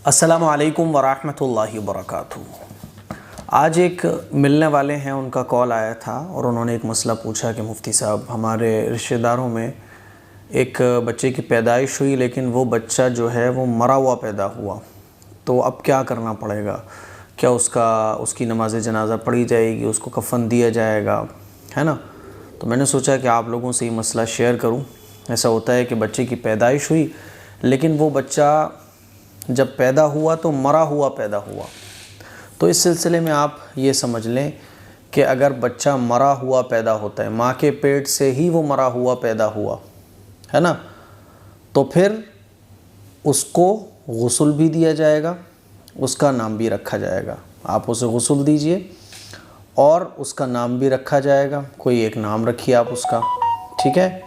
السلام علیکم ورحمۃ اللہ وبرکاتہ۔ آج ایک ملنے والے ہیں، ان کا کال آیا تھا اور انہوں نے ایک مسئلہ پوچھا کہ مفتی صاحب ہمارے رشتہ داروں میں ایک بچے کی پیدائش ہوئی لیکن وہ بچہ جو ہے وہ مرا ہوا پیدا ہوا، تو اب کیا کرنا پڑے گا؟ کیا اس کی نماز جنازہ پڑھی جائے گی، اس کو کفن دیا جائے گا، ہے نا؟ تو میں نے سوچا کہ آپ لوگوں سے یہ مسئلہ شیئر کروں۔ ایسا ہوتا ہے کہ بچے کی پیدائش ہوئی لیکن وہ بچہ جب پیدا ہوا تو مرا ہوا پیدا ہوا، تو اس سلسلے میں آپ یہ سمجھ لیں کہ اگر بچہ مرا ہوا پیدا ہوتا ہے، ماں کے پیٹ سے ہی وہ مرا ہوا پیدا ہوا ہے نا، تو پھر اس کو غسل بھی دیا جائے گا، اس کا نام بھی رکھا جائے گا۔ آپ اسے غسل دیجئے اور اس کا نام بھی رکھا جائے گا، کوئی ایک نام رکھیے آپ اس کا، ٹھیک ہے؟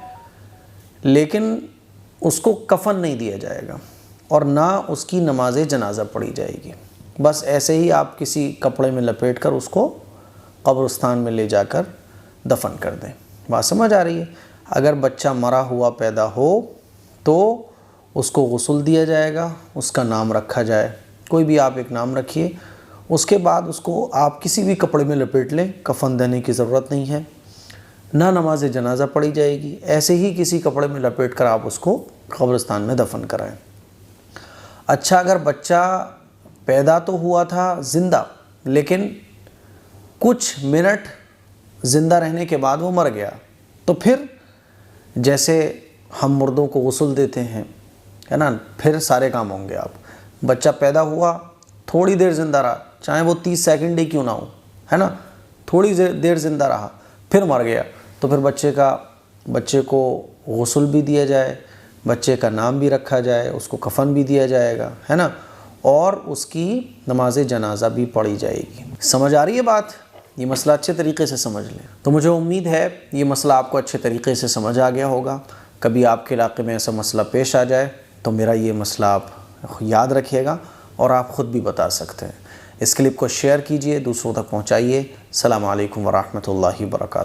لیکن اس کو کفن نہیں دیا جائے گا اور نہ اس کی نماز جنازہ پڑھی جائے گی۔ بس ایسے ہی آپ کسی کپڑے میں لپیٹ کر اس کو قبرستان میں لے جا کر دفن کر دیں۔ بات سمجھ آ رہی ہے؟ اگر بچہ مرا ہوا پیدا ہو تو اس کو غسل دیا جائے گا، اس کا نام رکھا جائے، کوئی بھی آپ ایک نام رکھیے، اس کے بعد اس کو آپ کسی بھی کپڑے میں لپیٹ لیں، کفن دینے کی ضرورت نہیں ہے، نہ نماز جنازہ پڑھی جائے گی، ایسے ہی کسی کپڑے میں لپیٹ کر آپ اس کو قبرستان میں دفن کرائیں۔ اچھا، اگر بچہ پیدا تو ہوا تھا زندہ لیکن کچھ منٹ زندہ رہنے کے بعد وہ مر گیا، تو پھر جیسے ہم مردوں کو غسل دیتے ہیں، ہے نا، پھر سارے کام ہوں گے۔ آپ بچہ پیدا ہوا، تھوڑی دیر زندہ رہا، چاہے وہ 30 سیکنڈ ہی کیوں نہ ہو، ہے نا، تھوڑی دیر زندہ رہا پھر مر گیا، تو پھر بچے کو غسل بھی دیا جائے، بچے کا نام بھی رکھا جائے، اس کو کفن بھی دیا جائے گا، ہے نا، اور اس کی نماز جنازہ بھی پڑھی جائے گی۔ سمجھ آ رہی ہے بات؟ یہ مسئلہ اچھے طریقے سے سمجھ لیں۔ تو مجھے امید ہے یہ مسئلہ آپ کو اچھے طریقے سے سمجھ آ گیا ہوگا۔ کبھی آپ کے علاقے میں ایسا مسئلہ پیش آ جائے تو میرا یہ مسئلہ آپ یاد رکھیے گا اور آپ خود بھی بتا سکتے ہیں۔ اس کلپ کو شیئر کیجئے، دوسروں تک پہنچائیے۔ السلام علیکم ورحمۃ اللہ وبرکاتہ۔